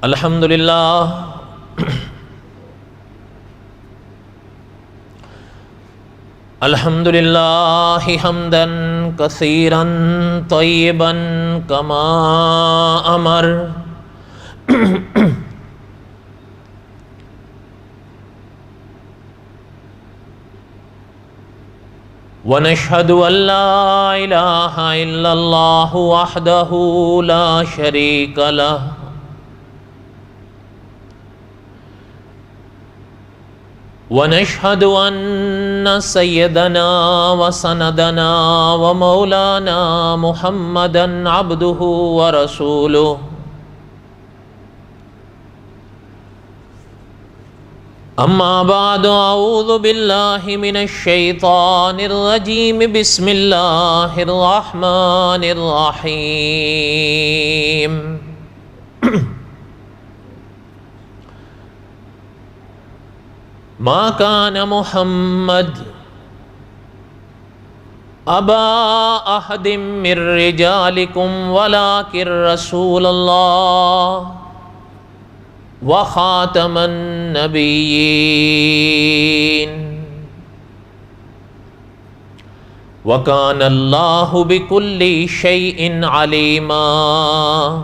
الحمد للہ الحمد للہ حمدا کثیرا طیبا کما امر ونشهد ان لا الہ الا اللہ وحدہ لا شریک لہ ونشهد ان سیدنا وسندنا ومولانا محمدا عبده ورسوله اما بعد اعوذ باللہ من الشیطان الرجیم بسم اللہ الرحمن الرحیم ما كان محمد ابا احد من رجالكم ولكن رسول الله وخاتم النبيين وكان الله بكل شيء عليما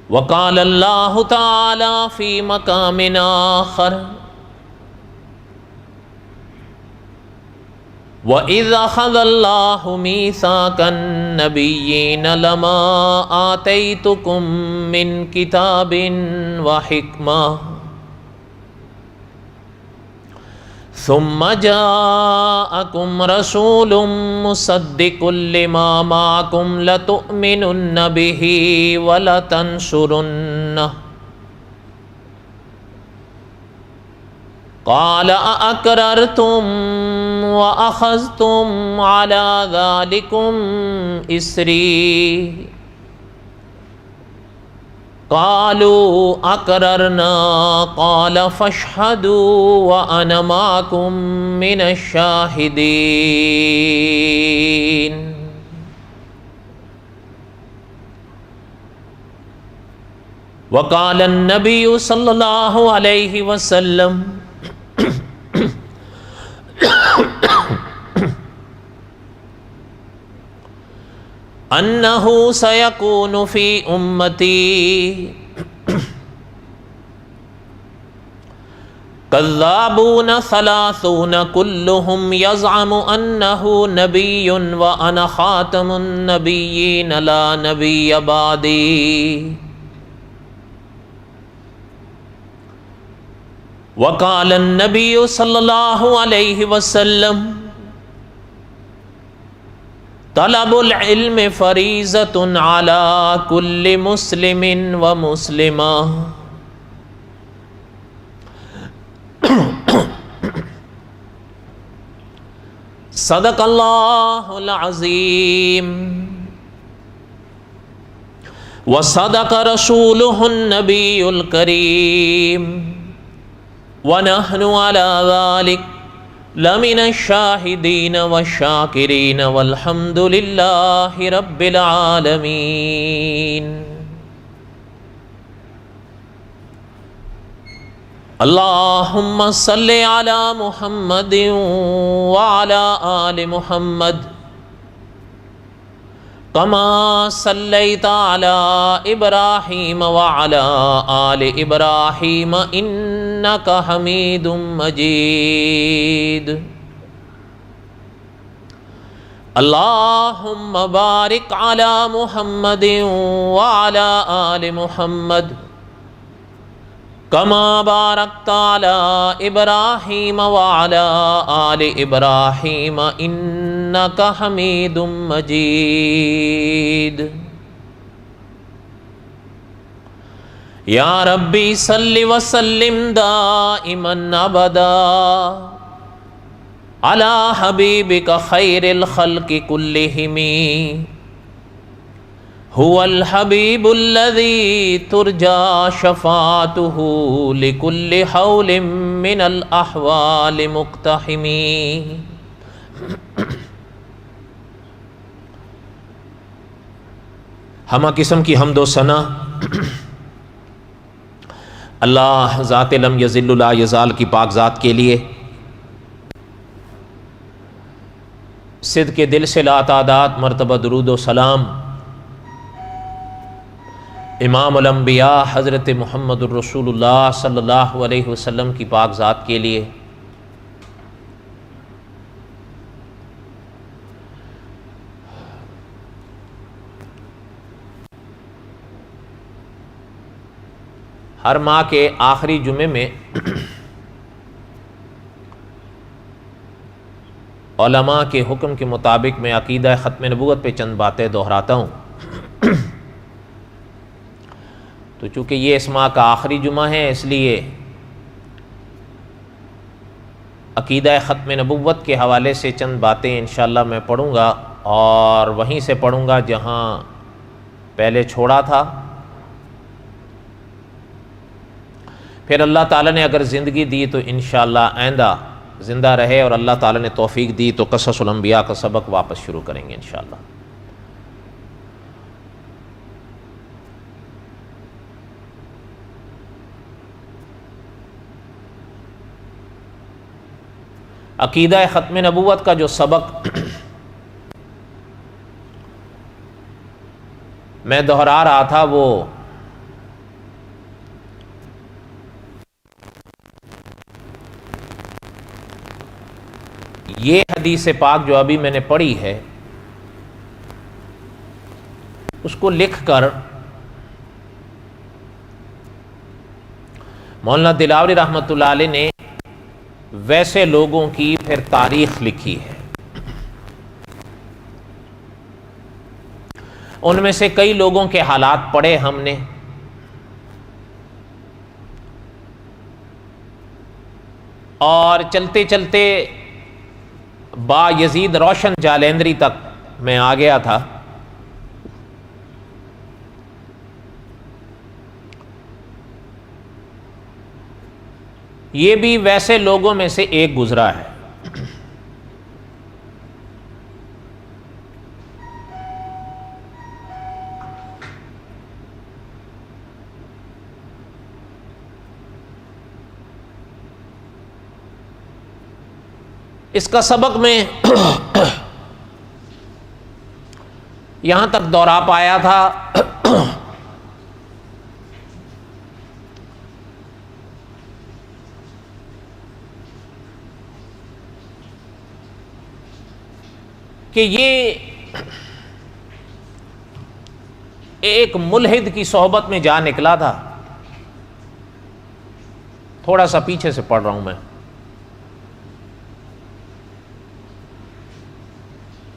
وقال الله تعالى في مقام آخر وَإِذْ أَخَذَ اللَّهُ مِيثَاقَ النَّبِيِّينَ لَمَا آتَيْتُكُم مِّن كِتَابٍ وَحِكْمَةٍ ثُمَّ جَاءَكُمْ رَسُولٌ مُصَدِّقٌ لِّمَا مَعَكُمْ لَتُؤْمِنُنَّ بِهِ وَلَتَنصُرُنَّهُ قال أأقررتم وأخذتم على ذلكم إصري قالوا أقررنا قال فاشهدوا وأنا معكم من الشاهدين وقال النبي صلى الله عليه وسلم انه سيكون في امتي كذابون ثلاثون كلهم يزعم انه نبي وانا خاتم النبيين لا نبي بعدي وقال النبي صلى الله عليه وسلم طلب العلم فریضۃ علی کل مسلم ومسلمہ صدق اللہ العظیم وصدق رسولہ النبی الکریم ونحن علی ذلک لمن الشاہدین والشاکرین والحمد للہ رب العالمین اللہم صلی علی محمد وعلی آل محمد کما صلیت علی ابراہیم وعلی آل ابراہیم انک حمید مجید اللہم بارک علی محمد وعلی آل محمد کما بارکت علی ابراہیم وعلی آل ابراہیم انک حمید مجید یا ربی صلی وسلم دائما ابدا علی حبیبک خیر الخلق کلہم هو الحبیب الذی ترجا شفاعته لکل حول من الاحوال مقتحم ہمہ قسم کی حمد و ثنا اللہ ذات لم یزل لا یزال کی پاک ذات کے لیے، صدق کے دل سے لا تعداد مرتبہ درود و سلام امام الانبیاء حضرت محمد الرسول اللہ صلی اللہ علیہ وسلم کی پاک ذات کے لیے۔ ہر ماہ کے آخری جمعے میں علماء کے حکم کے مطابق میں عقیدہ ختم نبوت پہ چند باتیں دہراتا ہوں۔ تو چونکہ یہ اس ماہ کا آخری جمعہ ہے، اس لیے عقیدہ ختم نبوت کے حوالے سے چند باتیں انشاءاللہ میں پڑھوں گا، اور وہیں سے پڑھوں گا جہاں پہلے چھوڑا تھا۔ پھر اللہ تعالیٰ نے اگر زندگی دی تو انشاءاللہ آئندہ زندہ رہے، اور اللہ تعالیٰ نے توفیق دی تو قصص الانبیاء کا سبق واپس شروع کریں گے انشاءاللہ۔ عقیدہ ختم نبوت کا جو سبق میں دہرا رہا تھا، وہ یہ حدیث پاک جو ابھی میں نے پڑھی ہے، اس کو لکھ کر مولانا دلاوری رحمۃ اللہ علیہ نے ویسے لوگوں کی پھر تاریخ لکھی ہے۔ ان میں سے کئی لوگوں کے حالات پڑھے ہم نے، اور چلتے چلتے با یزید روشن جالندری تک میں آ گیا تھا۔ یہ بھی ویسے لوگوں میں سے ایک گزرا ہے۔ اس کا سبق میں یہاں تک دوہرا پایا تھا کہ یہ ایک ملحد کی صحبت میں جا نکلا تھا۔ تھوڑا سا پیچھے سے پڑھ رہا ہوں میں۔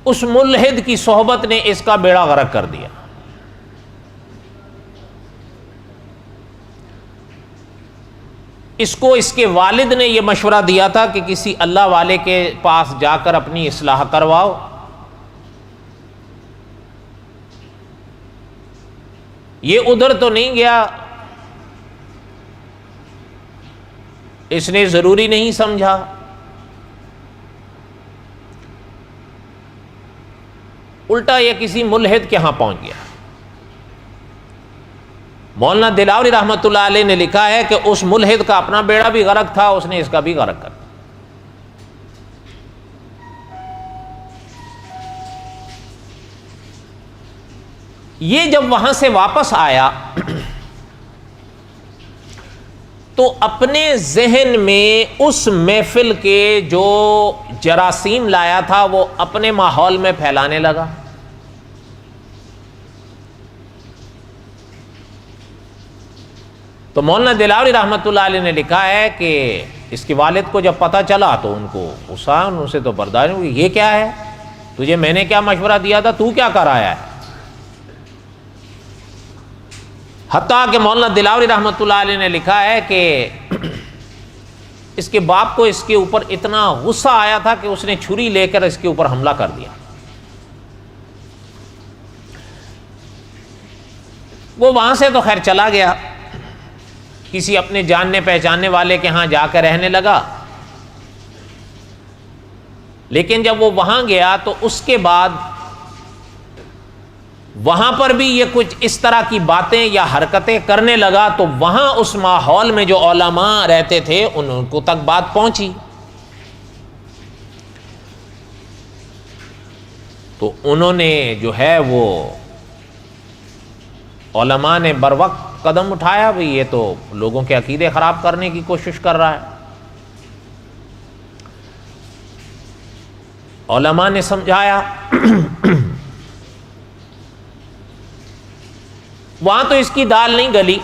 اس ملحد کی صحبت نے اس کا بیڑا غرق کر دیا۔ اس کو اس کے والد نے یہ مشورہ دیا تھا کہ کسی اللہ والے کے پاس جا کر اپنی اصلاح کرواؤ۔ یہ ادھر تو نہیں گیا، اس نے ضروری نہیں سمجھا، الٹا یہ کسی ملحد کے ہاں پہنچ گیا۔ مولانا دلاوری رحمۃ اللہ علیہ نے لکھا ہے کہ اس ملحد کا اپنا بیڑا بھی غرق تھا، اس نے اس کا بھی غرق کر دیا۔ یہ جب وہاں سے واپس آیا تو اپنے ذہن میں اس محفل کے جو جراثیم لایا تھا وہ اپنے ماحول میں پھیلانے لگا۔ تو مولانا دلاوری رحمۃ اللہ علیہ نے لکھا ہے کہ اس کے والد کو جب پتہ چلا تو ان کو غصہ، ان سے تو برداشت نہیں ہوئی۔ یہ کیا ہے؟ تجھے میں نے کیا مشورہ دیا تھا، تو کیا کر آیا ہے؟ حتیٰ کہ مولانا دلاوری رحمۃ اللہ علیہ نے لکھا ہے کہ اس کے باپ کو اس کے اوپر اتنا غصہ آیا تھا کہ اس نے چھری لے کر اس کے اوپر حملہ کر دیا۔ وہ وہاں سے تو خیر چلا گیا، کسی اپنے جاننے پہچاننے والے کے ہاں جا کر رہنے لگا، لیکن جب وہ وہاں گیا تو اس کے بعد وہاں پر بھی یہ کچھ اس طرح کی باتیں یا حرکتیں کرنے لگا تو وہاں اس ماحول میں جو علماء رہتے تھے ان کو تک بات پہنچی، تو انہوں نے جو ہے وہ علماء نے بر وقت قدم اٹھایا، بھئی یہ تو لوگوں کے عقیدے خراب کرنے کی کوشش کر رہا ہے۔ علماء نے سمجھایا، وہاں تو اس کی دال نہیں گلی۔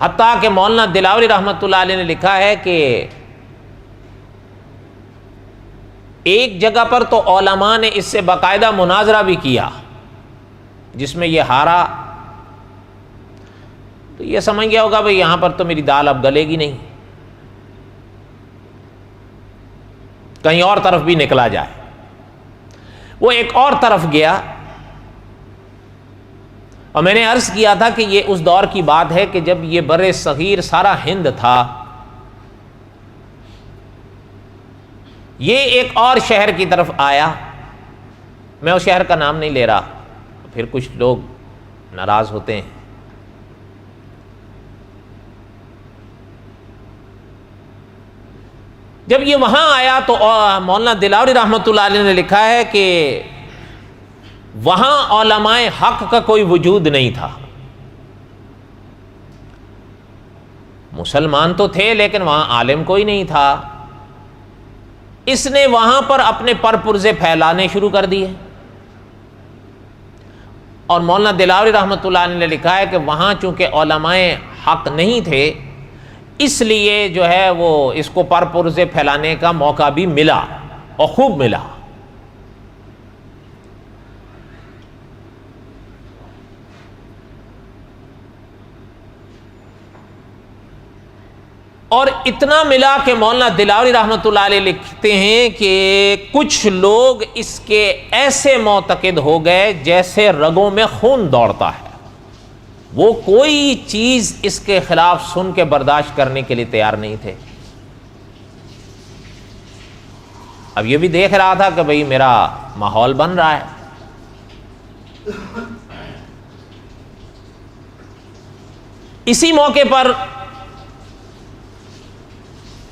حتیٰ کہ مولانا دلاوری رحمۃ اللہ علیہ نے لکھا ہے کہ ایک جگہ پر تو علماء نے اس سے باقاعدہ مناظرہ بھی کیا، جس میں یہ ہارا تو یہ سمجھ گیا ہوگا بھئی یہاں پر تو میری دال اب گلے گی نہیں، کہیں اور طرف بھی نکلا جائے۔ وہ ایک اور طرف گیا، اور میں نے عرض کیا تھا کہ یہ اس دور کی بات ہے کہ جب یہ بر صغیر سارا ہند تھا، یہ ایک اور شہر کی طرف آیا، میں اس شہر کا نام نہیں لے رہا، پھر کچھ لوگ ناراض ہوتے ہیں۔ جب یہ وہاں آیا تو مولانا دلاوری رحمۃ اللہ علیہ نے لکھا ہے کہ وہاں علماء حق کا کوئی وجود نہیں تھا، مسلمان تو تھے لیکن وہاں عالم کوئی نہیں تھا۔ اس نے وہاں پر اپنے پر پرزے پھیلانے شروع کر دیے، اور مولانا دلاوری رحمۃ اللہ علیہ نے لکھا ہے کہ وہاں چونکہ علماء حق نہیں تھے، اس لیے جو ہے وہ اس کو پر پرزے پھیلانے کا موقع بھی ملا اور خوب ملا۔ اور اتنا ملا کہ مولانا دلاوری رحمۃ اللہ علیہ لکھتے ہیں کہ کچھ لوگ اس کے ایسے معتقد ہو گئے جیسے رگوں میں خون دوڑتا ہے، وہ کوئی چیز اس کے خلاف سن کے برداشت کرنے کے لیے تیار نہیں تھے۔ اب یہ بھی دیکھ رہا تھا کہ بھئی میرا ماحول بن رہا ہے۔ اسی موقع پر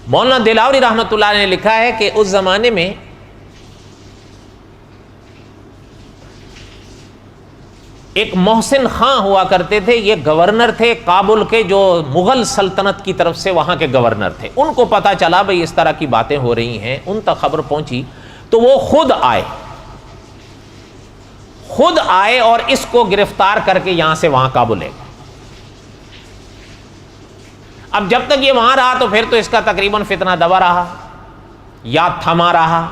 مولانا دلاوری رحمۃ اللہ علیہ نے لکھا ہے کہ اس زمانے میں ایک محسن خان ہوا کرتے تھے، یہ گورنر تھے کابل کے، جو مغل سلطنت کی طرف سے وہاں کے گورنر تھے۔ ان کو پتا چلا بھئی اس طرح کی باتیں ہو رہی ہیں، ان تک خبر پہنچی تو وہ خود آئے اور اس کو گرفتار کر کے یہاں سے وہاں کابل لے گئے۔ اب جب تک یہ وہاں رہا تو پھر تو اس کا تقریباً فتنہ دبا رہا یا تھما رہا۔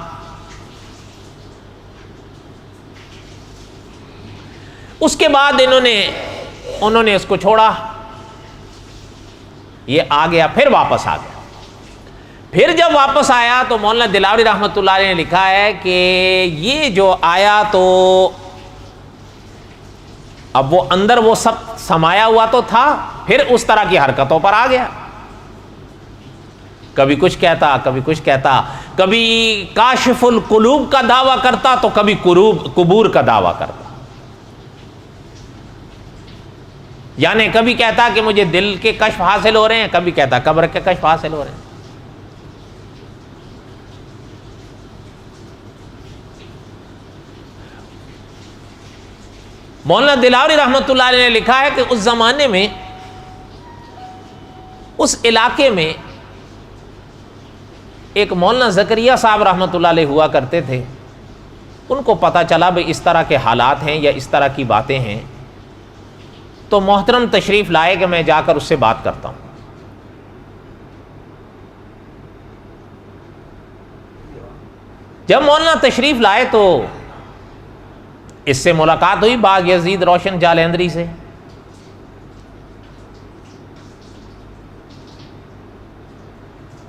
اس کے بعد انہوں نے اس کو چھوڑا، یہ آ گیا، پھر واپس آ گیا۔ پھر جب واپس آیا تو مولانا دلاوری رحمۃ اللہ علیہ نے لکھا ہے کہ یہ جو آیا تو اب وہ اندر وہ سب سمایا ہوا تو تھا، پھر اس طرح کی حرکتوں پر آ گیا، کبھی کچھ کہتا، کبھی کچھ کہتا، کبھی کاشف القلوب کا دعویٰ کرتا تو کبھی قبور کا دعویٰ کرتا، یعنی کبھی کہتا کہ مجھے دل کے کشف حاصل ہو رہے ہیں، کبھی کہتا قبر کے کشف حاصل ہو رہے ہیں۔ مولانا دلاوری رحمۃ اللہ علیہ نے لکھا ہے کہ اس زمانے میں اس علاقے میں ایک مولانا زکریا صاحب رحمۃ اللہ علیہ ہوا کرتے تھے، ان کو پتہ چلا بھئی اس طرح کے حالات ہیں یا اس طرح کی باتیں ہیں، تو محترم تشریف لائے کہ میں جا کر اس سے بات کرتا ہوں۔ جب مولانا تشریف لائے تو اس سے ملاقات ہوئی باغ یزید روشن جالندری سے۔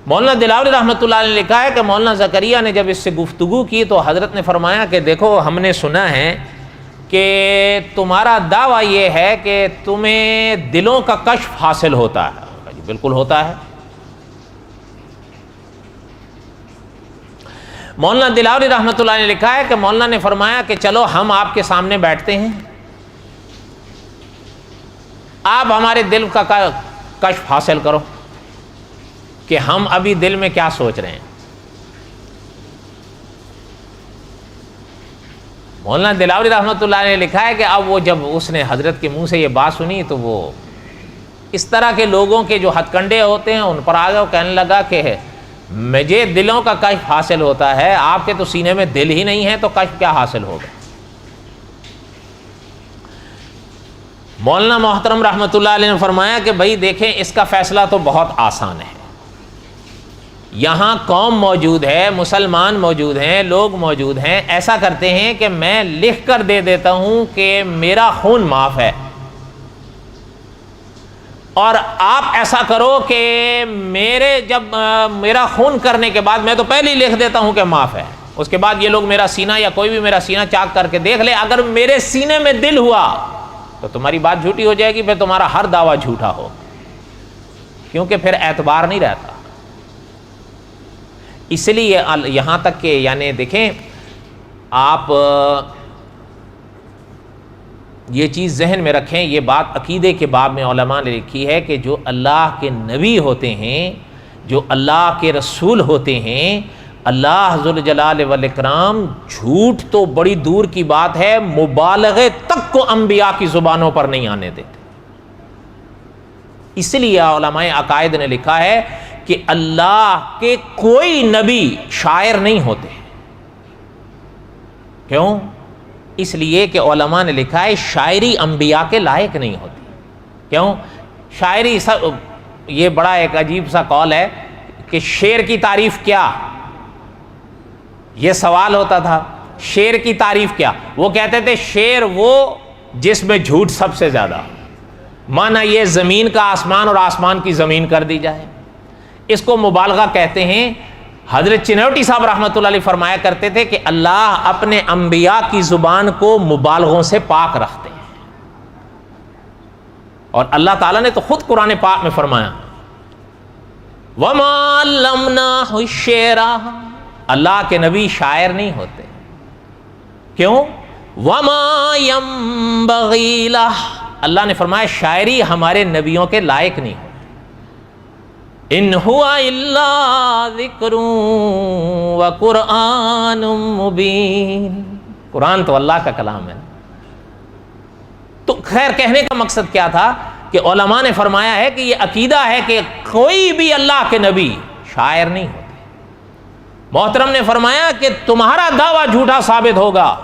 مولانا دلاوری رحمۃ اللہ علیہ نے لکھا ہے کہ مولانا زکریا نے جب اس سے گفتگو کی تو حضرت نے فرمایا کہ دیکھو ہم نے سنا ہے کہ تمہارا دعویٰ یہ ہے کہ تمہیں دلوں کا کشف حاصل ہوتا ہے۔ جی بالکل ہوتا ہے۔ مولانا دلاوری رحمۃ اللہ نے لکھا ہے کہ مولانا نے فرمایا کہ چلو ہم آپ کے سامنے بیٹھتے ہیں، آپ ہمارے دل کا کشف حاصل کرو کہ ہم ابھی دل میں کیا سوچ رہے ہیں۔ مولانا دلاوری رحمۃ اللہ نے لکھا ہے کہ اب وہ جب اس نے حضرت کے منہ سے یہ بات سنی تو وہ اس طرح کے لوگوں کے جو ہتھ کنڈے ہوتے ہیں ان پر آ گئے، کہنے لگا کہ مجھے دلوں کا کشف حاصل ہوتا ہے، آپ کے تو سینے میں دل ہی نہیں ہے تو کشف کیا حاصل ہوگا۔ مولانا محترم رحمۃ اللہ علیہ نے فرمایا کہ بھائی دیکھیں اس کا فیصلہ تو بہت آسان ہے، یہاں قوم موجود ہے، مسلمان موجود ہیں، لوگ موجود ہیں، ایسا کرتے ہیں کہ میں لکھ کر دے دیتا ہوں کہ میرا خون معاف ہے، اور آپ ایسا کرو کہ میرا خون کرنے کے بعد میں تو پہلے ہی لکھ دیتا ہوں کہ معاف ہے، اس کے بعد یہ لوگ میرا سینہ یا کوئی بھی میرا سینہ چاک کر کے دیکھ لے، اگر میرے سینے میں دل ہوا تو تمہاری بات جھوٹی ہو جائے گی، پھر تمہارا ہر دعویٰ جھوٹا ہو، کیونکہ پھر اعتبار نہیں رہتا۔ اس لیے یہاں تک کہ یعنی دیکھیں آپ یہ چیز ذہن میں رکھیں، یہ بات عقیدے کے باب میں علماء نے لکھی ہے کہ جو اللہ کے نبی ہوتے ہیں، جو اللہ کے رسول ہوتے ہیں، اللہ ذوالجلال والاکرام جھوٹ تو بڑی دور کی بات ہے، مبالغے تک کو انبیاء کی زبانوں پر نہیں آنے دیتے۔ اس لیے علماء عقائد نے لکھا ہے کہ اللہ کے کوئی نبی شاعر نہیں ہوتے۔ کیوں؟ اس لیے کہ علماء نے لکھا ہے شاعری انبیاء کے لائق نہیں ہوتی۔ کیوں؟ شاعری یہ بڑا ایک عجیب سا قول ہے کہ شعر کی تعریف کیا، یہ سوال ہوتا تھا، شعر کی تعریف کیا؟ وہ کہتے تھے شعر وہ جس میں جھوٹ سب سے زیادہ، مانا یہ زمین کا آسمان اور آسمان کی زمین کر دی جائے، اس کو مبالغہ کہتے ہیں۔ حضرت چنوٹی صاحب رحمۃ اللہ علیہ فرمایا کرتے تھے کہ اللہ اپنے انبیاء کی زبان کو مبالغوں سے پاک رکھتے ہیں، اور اللہ تعالیٰ نے تو خود قرآن پاک میں فرمایا وَمَا عَلَّمْنَاهُ الشِّعْرَ، اللہ کے نبی شاعر نہیں ہوتے۔ کیوں؟ وَمَا يَنبَغِي لَهُ، اللہ نے فرمایا شاعری ہمارے نبیوں کے لائق نہیں ہوتی۔ ان ہوا الا ذکر وقرآن مبین، قرآن تو اللہ کا کلام ہے۔ تو خیر کہنے کا مقصد کیا تھا کہ علماء نے فرمایا ہے کہ یہ عقیدہ ہے کہ کوئی بھی اللہ کے نبی شاعر نہیں ہوتے۔ محترم نے فرمایا کہ تمہارا دعویٰ جھوٹا ثابت ہوگا۔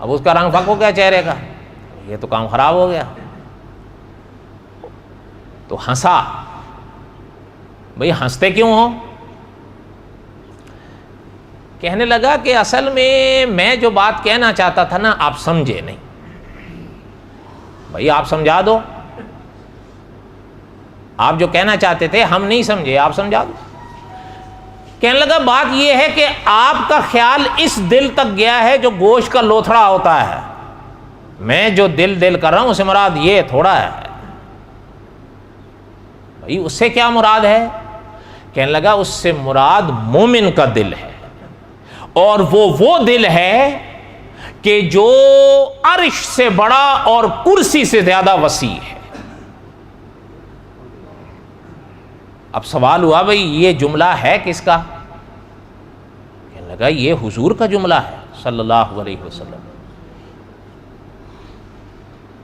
اب اس کا رنگ پھک ہو گیا چہرے کا، یہ تو کام خراب ہو گیا، تو ہنسا۔ بھئی ہنستے کیوں ہو؟ کہنے لگا کہ اصل میں جو بات کہنا چاہتا تھا نا آپ سمجھے نہیں۔ بھئی آپ سمجھا دو، آپ جو کہنا چاہتے تھے ہم نہیں سمجھے، آپ سمجھا دو۔ کہنے لگا بات یہ ہے کہ آپ کا خیال اس دل تک گیا ہے جو گوشت کا لوتھڑا ہوتا ہے، میں جو دل کر رہا ہوں اسے مراد یہ تھوڑا ہے۔ بھئی اس سے کیا مراد ہے؟ کہنے لگا اس سے مراد مومن کا دل ہے، اور وہ دل ہے کہ جو عرش سے بڑا اور کرسی سے زیادہ وسیع ہے۔ اب سوال ہوا بھئی یہ جملہ ہے کس کا؟ کہنے لگا یہ حضور کا جملہ ہے صلی اللہ علیہ وسلم۔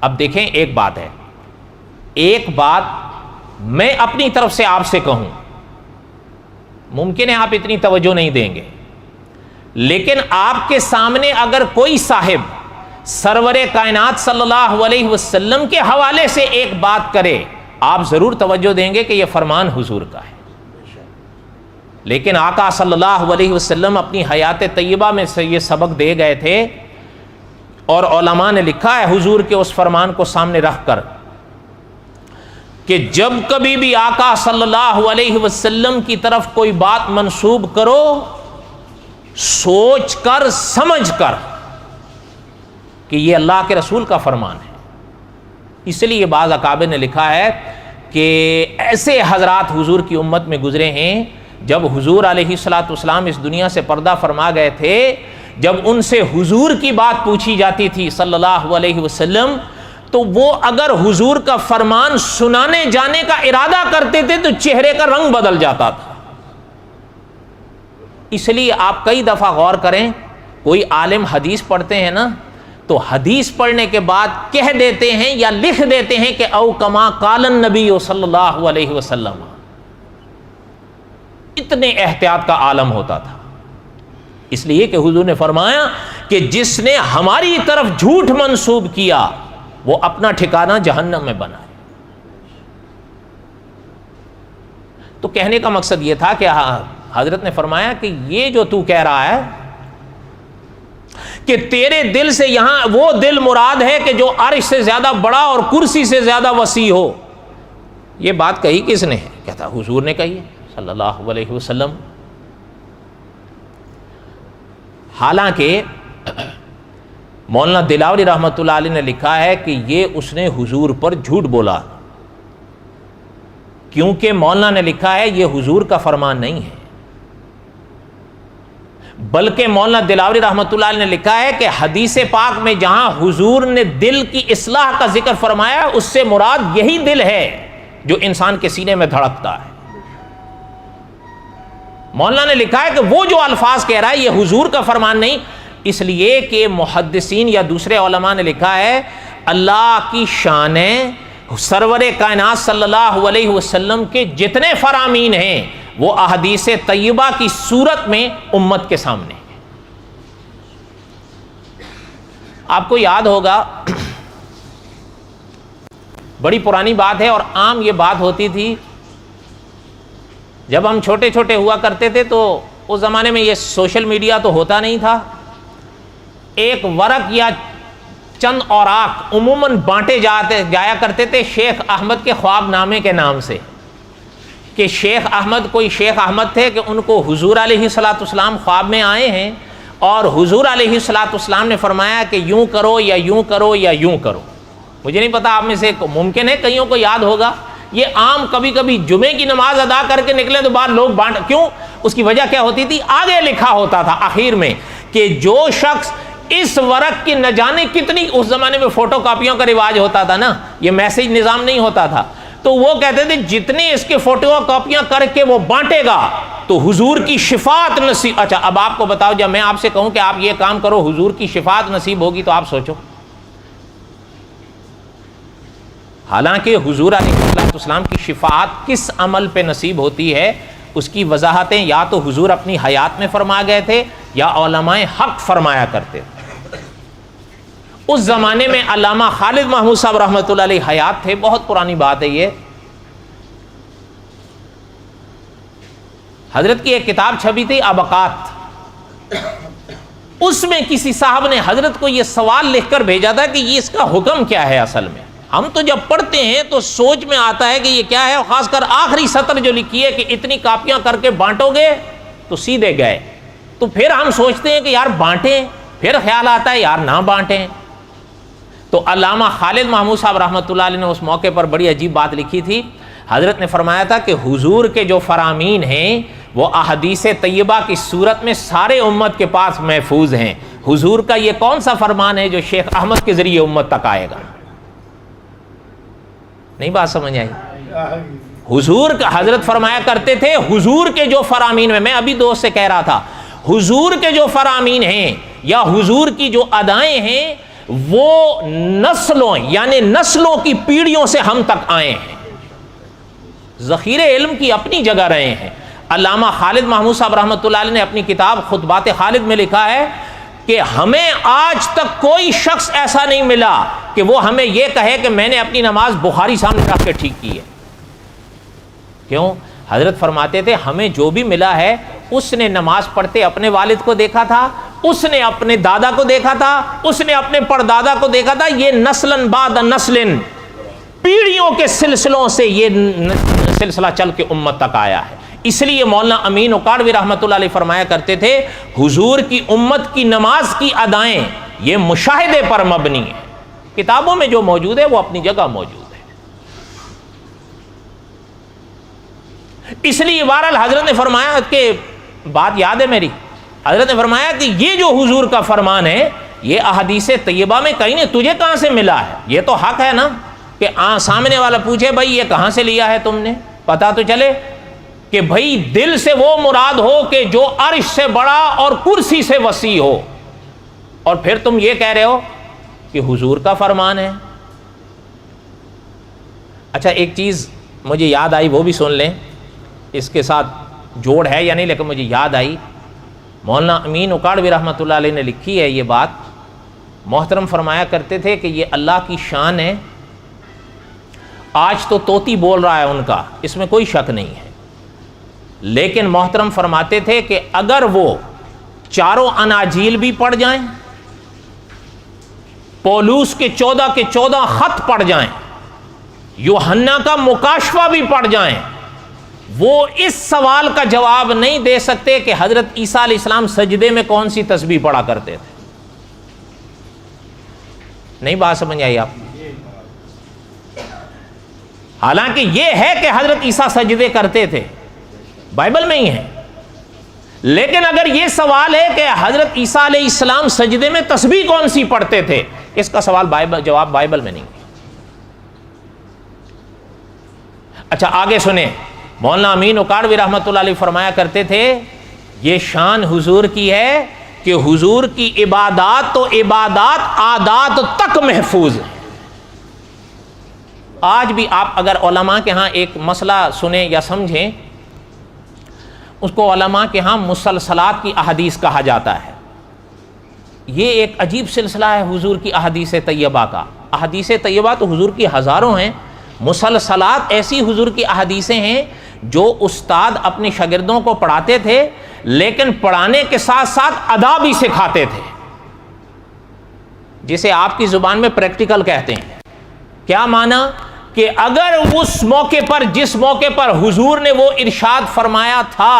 اب دیکھیں ایک بات ہے، ایک بات میں اپنی طرف سے آپ سے کہوں، ممکن ہے آپ اتنی توجہ نہیں دیں گے، لیکن آپ کے سامنے اگر کوئی صاحب سرور کائنات صلی اللہ علیہ وسلم کے حوالے سے ایک بات کرے آپ ضرور توجہ دیں گے کہ یہ فرمان حضور کا ہے۔ لیکن آقا صلی اللہ علیہ وسلم اپنی حیات طیبہ میں سے یہ سبق دے گئے تھے، اور علماء نے لکھا ہے حضور کے اس فرمان کو سامنے رکھ کر کہ جب کبھی بھی آقا صلی اللہ علیہ وسلم کی طرف کوئی بات منسوب کرو سوچ کر سمجھ کر کہ یہ اللہ کے رسول کا فرمان ہے۔ اس لیے بعض اکابر نے لکھا ہے کہ ایسے حضرات حضور کی امت میں گزرے ہیں جب حضور علیہ الصلوۃ والسلام اس دنیا سے پردہ فرما گئے تھے، جب ان سے حضور کی بات پوچھی جاتی تھی صلی اللہ علیہ وسلم، تو وہ اگر حضور کا فرمان سنانے جانے کا ارادہ کرتے تھے تو چہرے کا رنگ بدل جاتا تھا۔ اس لیے آپ کئی دفعہ غور کریں، کوئی عالم حدیث پڑھتے ہیں نا، تو حدیث پڑھنے کے بعد کہہ دیتے ہیں یا لکھ دیتے ہیں کہ او کما قال النبی صلی اللہ علیہ وسلم۔ اتنے احتیاط کا عالم ہوتا تھا، اس لیے کہ حضور نے فرمایا کہ جس نے ہماری طرف جھوٹ منسوب کیا وہ اپنا ٹھکانہ جہنم میں بنا ہے۔ تو کہنے کا مقصد یہ تھا کہ حضرت نے فرمایا کہ یہ جو تو کہہ رہا ہے کہ تیرے دل سے یہاں وہ دل مراد ہے کہ جو عرش سے زیادہ بڑا اور کرسی سے زیادہ وسیع ہو، یہ بات کہی کس نے ہے؟ کہتا حضور نے کہی ہے صلی اللہ علیہ وسلم۔ حالانکہ مولانا دلاوری رحمۃ اللہ علیہ نے لکھا ہے کہ یہ اس نے حضور پر جھوٹ بولا، کیونکہ مولانا نے لکھا ہے یہ حضور کا فرمان نہیں ہے، بلکہ مولانا دلاوری رحمۃ اللہ علیہ نے لکھا ہے کہ حدیث پاک میں جہاں حضور نے دل کی اصلاح کا ذکر فرمایا، اس سے مراد یہی دل ہے جو انسان کے سینے میں دھڑکتا ہے۔ مولانا نے لکھا ہے کہ وہ جو الفاظ کہہ رہا ہے یہ حضور کا فرمان نہیں، اس لیے کہ محدثین یا دوسرے علماء نے لکھا ہے اللہ کی شان سرور کائنات صلی اللہ علیہ وسلم کے جتنے فرامین ہیں وہ احادیث طیبہ کی صورت میں امت کے سامنے۔ آپ کو یاد ہوگا، بڑی پرانی بات ہے اور عام یہ بات ہوتی تھی جب ہم چھوٹے چھوٹے ہوا کرتے تھے، تو اس زمانے میں یہ سوشل میڈیا تو ہوتا نہیں تھا، ایک ورق یا چند اوراق عموماً بانٹے جایا کرتے تھے شیخ احمد کے خواب نامے کے نام سے، کہ شیخ احمد کوئی شیخ احمد تھے کہ ان کو حضور علیہ الصلوۃ والسلام خواب میں آئے ہیں اور حضور علیہ الصلوۃ والسلام نے فرمایا کہ یوں کرو یا یوں کرو یا یوں کرو۔ مجھے نہیں پتا آپ میں سے ممکن ہے کئیوں کو یاد ہوگا، یہ عام کبھی کبھی جمعے کی نماز ادا کر کے نکلے تو بعد لوگ بانٹ، کیوں؟ اس کی وجہ کیا ہوتی تھی؟ آگے لکھا ہوتا تھا آخر میں کہ جو شخص اس ورق کی نہ جانے کتنی، اس زمانے میں فوٹو کاپیوں کا رواج ہوتا تھا نا، یہ میسج نظام نہیں ہوتا تھا، تو وہ کہتے تھے جتنی اس کے فوٹو کاپیاں کر کے وہ بانٹے گا تو حضور کی شفاعت نصیب۔ اچھا اب آپ کو بتاؤ، جب میں آپ سے کہوں کہ آپ یہ کام کرو حضور کی شفاعت نصیب ہوگی تو آپ سوچو۔ حالانکہ حضور علیہ السلام کی شفاعت کس عمل پہ نصیب ہوتی ہے، اس کی وضاحتیں یا تو حضور اپنی حیات میں فرما گئے تھے یا علماء حق فرمایا کرتے تھے۔ اس زمانے میں علامہ خالد محمود صاحب رحمۃ اللہ علیہ حیات تھے، بہت پرانی بات ہے یہ۔ حضرت کی ایک کتاب چھپی تھی ابقات، اس میں کسی صاحب نے حضرت کو یہ سوال لکھ کر بھیجا تھا کہ یہ اس کا حکم کیا ہے۔ اصل میں ہم تو جب پڑھتے ہیں تو سوچ میں آتا ہے کہ یہ کیا ہے، اور خاص کر آخری سطر جو لکھی ہے کہ اتنی کاپیاں کر کے بانٹو گے تو سیدھے گئے، تو پھر ہم سوچتے ہیں کہ یار بانٹیں، پھر خیال آتا ہے یار نہ بانٹیں۔ تو علامہ خالد محمود صاحب رحمۃ اللہ علیہ نے اس موقع پر بڑی عجیب بات لکھی تھی۔ حضرت نے فرمایا تھا کہ حضور کے جو فرامین ہیں وہ احادیث طیبہ کی صورت میں سارے امت کے پاس محفوظ ہیں۔ حضور کا یہ کون سا فرمان ہے جو شیخ احمد کے ذریعے امت تک آئے گا؟ نہیں بات سمجھ آئی؟ حضور کا حضرت فرمایا کرتے تھے حضور کے جو فرامین میں ابھی دوست سے کہہ رہا تھا، حضور کے جو فرامین ہیں یا حضور کی جو ادائیں ہیں وہ نسلوں یعنی نسلوں کی پیڑھیوں سے ہم تک آئے ہیں، ذخیرے علم کی اپنی جگہ رہے ہیں۔ علامہ خالد محمود صاحب رحمۃ اللہ علیہ نے اپنی کتاب خطبات خالد میں لکھا ہے کہ ہمیں آج تک کوئی شخص ایسا نہیں ملا کہ وہ ہمیں یہ کہے کہ میں نے اپنی نماز بخاری سامنے رکھ کے ٹھیک کی ہے۔ کیوں؟ حضرت فرماتے تھے ہمیں جو بھی ملا ہے اس نے نماز پڑھتے اپنے والد کو دیکھا تھا، اس نے اپنے دادا کو دیکھا تھا، اس نے اپنے پردادا کو دیکھا تھا، یہ نسلن بعد نسلن پیڑھیوں کے سلسلوں سے یہ سلسلہ چل کے امت تک آیا ہے۔ اس لیے مولانا امین اکاڑوی رحمۃ اللہ علیہ فرمایا کرتے تھے حضور کی امت کی نماز کی ادائیں یہ مشاہدے پر مبنی ہے، کتابوں میں جو موجود ہے وہ اپنی جگہ موجود ہے۔ اس لیے بہرحال حضرت نے فرمایا کہ بات یاد ہے میری، حضرت نے فرمایا کہ یہ جو حضور کا فرمان ہے یہ احادیث طیبہ میں کہیں نہیں، تجھے کہاں سے ملا ہے؟ یہ تو حق ہے نا کہ سامنے والا پوچھے بھائی یہ کہاں سے لیا ہے تم نے، پتہ تو چلے کہ بھائی دل سے وہ مراد ہو کہ جو عرش سے بڑا اور کرسی سے وسیع ہو، اور پھر تم یہ کہہ رہے ہو کہ حضور کا فرمان ہے۔ اچھا ایک چیز مجھے یاد آئی، وہ بھی سن لیں، اس کے ساتھ جوڑ ہے یا نہیں لیکن مجھے یاد آئی۔ مولانا امین اکاڑوی رحمۃ اللہ علیہ نے لکھی ہے یہ بات، محترم فرمایا کرتے تھے کہ یہ اللہ کی شان ہے، آج تو طوطی بول رہا ہے ان کا، اس میں کوئی شک نہیں ہے، لیکن محترم فرماتے تھے کہ اگر وہ چاروں اناجیل بھی پڑھ جائیں، پولوس کے 14 خط پڑھ جائیں، یوحنا کا مکاشفہ بھی پڑھ جائیں، وہ اس سوال کا جواب نہیں دے سکتے کہ حضرت عیسیٰ علیہ السلام سجدے میں کون سی تسبیح پڑھا کرتے تھے۔ نہیں بات سمجھ آئی آپ؟ حالانکہ یہ ہے کہ حضرت عیسیٰ سجدے کرتے تھے، بائبل میں ہی ہے، لیکن اگر یہ سوال ہے کہ حضرت عیسیٰ علیہ السلام سجدے میں تسبیح کون سی پڑھتے تھے، اس کا جواب بائبل میں نہیں ہے۔ اچھا آگے سنیں، مولانا امین اکاڑوی رحمۃ اللہ علیہ فرمایا کرتے تھے یہ شان حضور کی ہے کہ حضور کی عبادات تو عبادات عادات تک محفوظ ہیں۔ آج بھی آپ اگر علماء کے ہاں ایک مسئلہ سنیں یا سمجھیں، اس کو علماء کے ہاں مسلسلات کی احادیث کہا جاتا ہے۔ یہ ایک عجیب سلسلہ ہے حضور کی احادیث طیبہ کا۔ احادیث طیبہ تو حضور کی ہزاروں ہیں، مسلسلات ایسی حضور کی احادیثیں ہیں جو استاد اپنے شاگردوں کو پڑھاتے تھے، لیکن پڑھانے کے ساتھ ساتھ ادا بھی سکھاتے تھے، جسے آپ کی زبان میں پریکٹیکل کہتے ہیں۔ کیا معنی؟ کہ اگر اس موقع پر جس موقع پر حضور نے وہ ارشاد فرمایا تھا،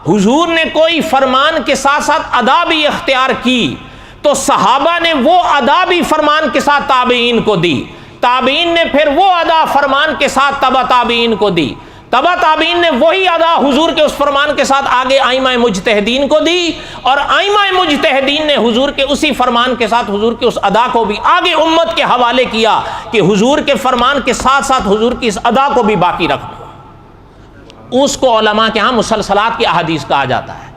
حضور نے کوئی فرمان کے ساتھ ساتھ ادا بھی اختیار کی، تو صحابہ نے وہ ادا بھی فرمان کے ساتھ تابعین کو دی، تابعین نے پھر وہ ادا فرمان کے ساتھ تبع تابعین کو دی، تبع تابعین نے وہی ادا حضور کے اس فرمان کے ساتھ آگے ائمہ مجتہدین کو دی، اور ائمہ مجتہدین نے حضور کے اسی فرمان کے ساتھ حضور کے اس ادا کو بھی آگے امت کے حوالے کیا کہ حضور کے فرمان کے ساتھ ساتھ حضور کی اس ادا کو بھی باقی رکھنا۔ اس کو علماء کے ہاں مسلسلات کی احادیث کہا جاتا ہے،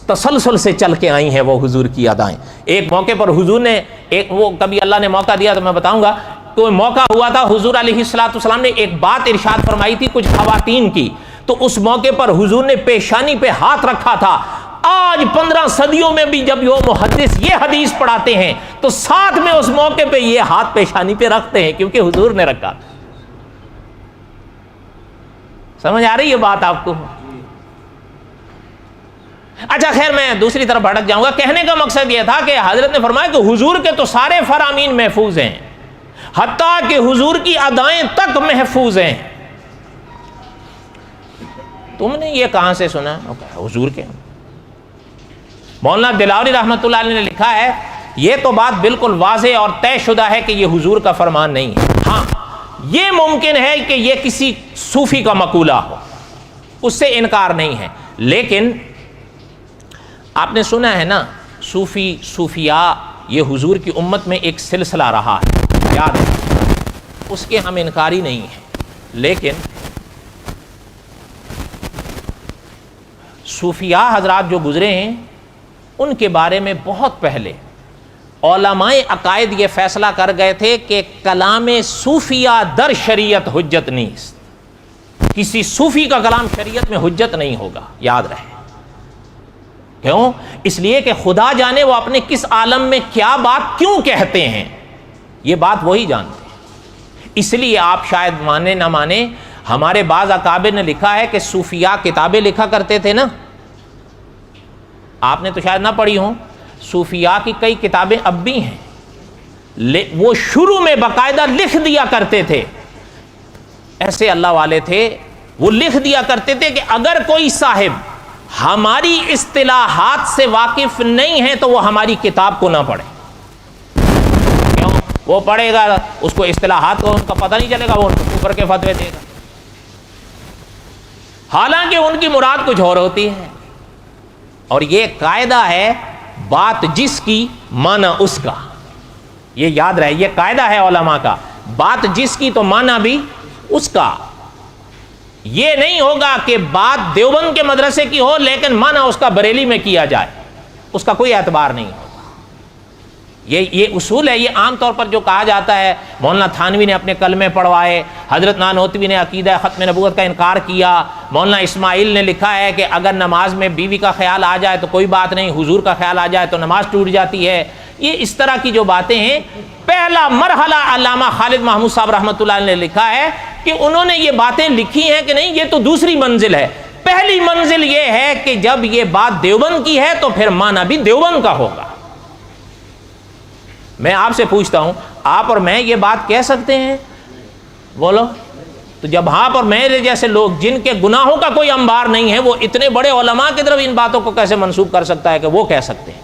تسلسل سے چل کے آئی ہیں وہ حضور کی ادائیں۔ ایک موقع پر حضور نے وہ کبھی اللہ نے موقع دیا تو میں بتاؤں گا، کوئی موقع ہوا تھا حضور علیہ السلام نے ایک بات ارشاد فرمائی تھی کچھ خواتین کی، تو اس موقع پر حضور نے پیشانی پہ ہاتھ رکھا تھا۔ آج 15 صدیوں میں بھی جب وہ محدث یہ حدیث پڑھاتے ہیں تو ساتھ میں اس موقع پہ یہ ہاتھ پیشانی پہ رکھتے ہیں، کیونکہ حضور نے رکھا تھا۔ سمجھ آ رہی ہے بات آپ کو؟ اچھا خیر میں دوسری طرف بھٹک جاؤں گا۔ کہنے کا مقصد یہ تھا کہ حضرت نے فرمایا کہ حضور کے تو سارے فرامین محفوظ ہیں، حتیٰ کہ حضور کی ادائیں تک محفوظ ہیں۔ تم نے یہ کہاں سے سنا؟ حضور کے۔ مولانا دلاوری رحمۃ اللہ علیہ نے لکھا ہے یہ تو بات بالکل واضح اور طے شدہ ہے کہ یہ حضور کا فرمان نہیں ہے۔ ہاں یہ ممکن ہے کہ یہ کسی صوفی کا مقولہ ہو، اس سے انکار نہیں ہے، لیکن آپ نے سنا ہے نا صوفیاء یہ حضور کی امت میں ایک سلسلہ رہا ہے، یاد ہے، اس کے ہم انکاری نہیں ہیں، لیکن صوفیاء حضرات جو گزرے ہیں ان کے بارے میں بہت پہلے علماء عقائد یہ فیصلہ کر گئے تھے کہ کلام صوفیہ در شریعت حجت نہیں، کسی صوفی کا کلام شریعت میں حجت نہیں ہوگا، یاد رہے۔ کیوں؟ اس لیے کہ خدا جانے وہ اپنے کس عالم میں کیا بات کیوں کہتے ہیں، یہ بات وہی جانتے ہیں۔ اس لیے آپ شاید مانے نہ مانے، ہمارے بعض اکابر نے لکھا ہے کہ صوفیاء کتابیں لکھا کرتے تھے نا، آپ نے تو شاید نہ پڑھی ہوں، صوفیاء کی کئی کتابیں اب بھی ہیں، وہ شروع میں باقاعدہ لکھ دیا کرتے تھے، ایسے اللہ والے تھے، وہ لکھ دیا کرتے تھے کہ اگر کوئی صاحب ہماری اصطلاحات سے واقف نہیں ہے تو وہ ہماری کتاب کو نہ پڑھے۔ کیوں؟ وہ پڑھے گا اس کو اصطلاحات کو ان کا پتہ نہیں چلے گا، وہ ان کو کفر کے فتوے دے گا۔ حالانکہ ان کی مراد کچھ اور ہوتی ہے. اور یہ قاعدہ ہے بات جس کی معنی اس کا. یہ یاد رہے, یہ قاعدہ ہے علماء کا, بات جس کی تو معنی بھی اس کا. یہ نہیں ہوگا کہ بات دیوبند کے مدرسے کی ہو لیکن معنی اس کا بریلی میں کیا جائے, اس کا کوئی اعتبار نہیں ہوگا. یہ اصول ہے. یہ عام طور پر جو کہا جاتا ہے, مولانا تھانوی نے اپنے کلمے پڑھوائے, حضرت نانوتوی نے عقیدہ ختم نبوت کا انکار کیا, مولانا اسماعیل نے لکھا ہے کہ اگر نماز میں بیوی کا خیال آ جائے تو کوئی بات نہیں, حضور کا خیال آ جائے تو نماز ٹوٹ جاتی ہے. یہ اس طرح کی جو باتیں ہیں, پہلا مرحلہ علامہ خالد محمود صاحب رحمۃ اللہ علیہ نے لکھا ہے کہ انہوں نے یہ باتیں لکھی ہیں کہ نہیں, یہ تو دوسری منزل ہے. پہلی منزل یہ ہے کہ جب یہ بات دیوبند کی ہے تو پھر معنی بھی دیوبند کا ہوگا. میں آپ سے پوچھتا ہوں, آپ اور میں یہ بات کہہ سکتے ہیں؟ بولو. تو جب آپ اور میرے جیسے لوگ جن کے گناہوں کا کوئی انبار نہیں ہے, وہ اتنے بڑے علماء کی طرف ان باتوں کو کیسے منسوب کر سکتا ہے کہ وہ کہہ سکتے ہیں؟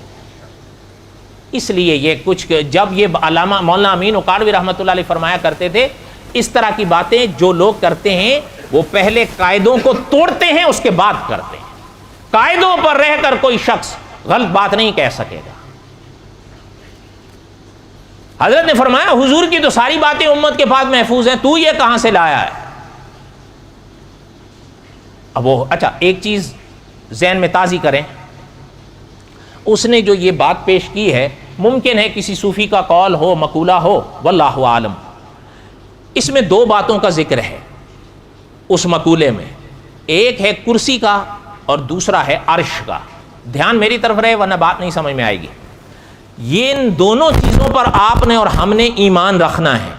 اس لیے یہ کچھ, جب یہ علامہ مولانا امین اکاڑوی رحمۃ اللہ علیہ فرمایا کرتے تھے, اس طرح کی باتیں جو لوگ کرتے ہیں وہ پہلے قاعدوں کو توڑتے ہیں, اس کے بعد کرتے ہیں. قاعدوں پر رہ کر کوئی شخص غلط بات نہیں کہہ سکے گا. حضرت نے فرمایا حضور کی تو ساری باتیں امت کے پاس محفوظ ہیں, تو یہ کہاں سے لایا ہے؟ اب وہ اچھا ایک چیز ذہن میں تازی کریں, اس نے جو یہ بات پیش کی ہے, ممکن ہے کسی صوفی کا قول ہو, مقولہ ہو, واللہ عالم. اس میں دو باتوں کا ذکر ہے اس مقولے میں, ایک ہے کرسی کا اور دوسرا ہے عرش کا. دھیان میری طرف رہے ورنہ بات نہیں سمجھ میں آئے گی. یہ ان دونوں چیزوں پر آپ نے اور ہم نے ایمان رکھنا ہے.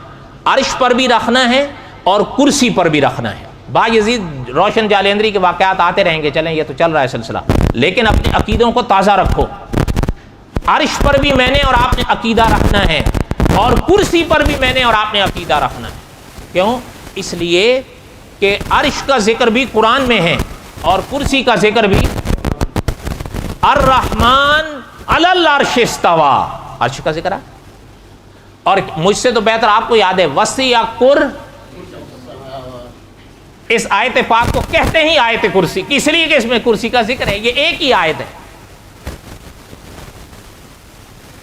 عرش پر بھی رکھنا ہے اور کرسی پر بھی رکھنا ہے. بایزید روشن جالندری کے واقعات آتے رہیں گے, چلیں یہ تو چل رہا ہے سلسلہ, لیکن اپنے عقیدوں کو تازہ رکھو. عرش پر بھی میں نے اور آپ نے عقیدہ رکھنا ہے اور کرسی پر بھی میں نے اور آپ نے عقیدہ رکھنا ہے. کیوں؟ اس لیے کہ عرش کا ذکر بھی قرآن میں ہے اور کرسی کا ذکر بھی. الرحمن علی العرش استوى, عرش کا ذکر ہے. اور مجھ سے تو بہتر آپ کو یاد ہے, وسیع کر, اس آیت پاک کو کہتے ہی آیت کرسی, اس لیے کہ اس میں کرسی کا ذکر ہے. یہ ایک ہی آیت ہے,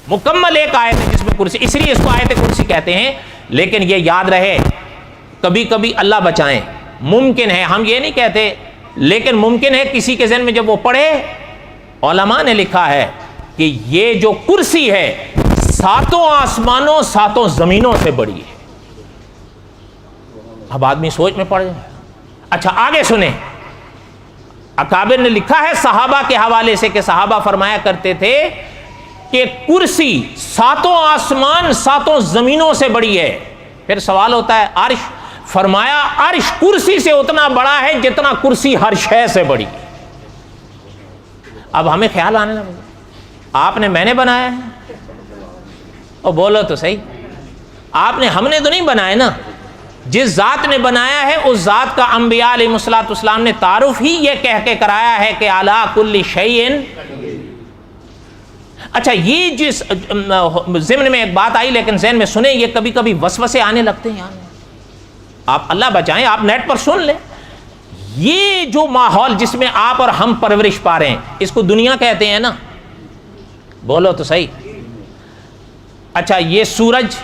مکمل ایک آیت ہے جس میں کرسی, اس لیے اس کو آیت کرسی کہتے ہیں. لیکن یہ یاد رہے, کبھی کبھی اللہ بچائیں, ممکن ہے, ہم یہ نہیں کہتے, لیکن ممکن ہے کسی کے ذہن میں جب وہ پڑھے, علماء نے لکھا ہے کہ یہ جو کرسی ہے ساتوں آسمانوں ساتوں زمینوں سے بڑی ہے. اب آدمی سوچ میں پڑ جائے. اچھا آگے سنیں, اکابر نے لکھا ہے صحابہ کے حوالے سے کہ صحابہ فرمایا کرتے تھے کہ کرسی ساتوں آسمان ساتوں زمینوں سے بڑی ہے. پھر سوال ہوتا ہے عرش, فرمایا عرش کرسی سے اتنا بڑا ہے جتنا کرسی ہر شے سے بڑی ہے. اب ہمیں خیال آنے لگا آپ نے میں نے بنایا ہے, اور بولو تو صحیح, آپ نے ہم نے تو نہیں بنایا نا. جس ذات نے بنایا ہے اس ذات کا انبیاء علیہ الصلوۃ والسلام نے تعارف ہی یہ کہہ کے کرایا ہے کہ علی کل شیء. اچھا یہ جس ضمن میں ایک بات آئی, لیکن ذہن میں سنیں, یہ کبھی کبھی وسوسے آنے لگتے ہیں. آپ اللہ بچائیں, آپ نیٹ پر سن لیں. یہ جو ماحول جس میں آپ اور ہم پرورش پا رہے ہیں, اس کو دنیا کہتے ہیں نا, بولو تو صحیح. اچھا یہ سورج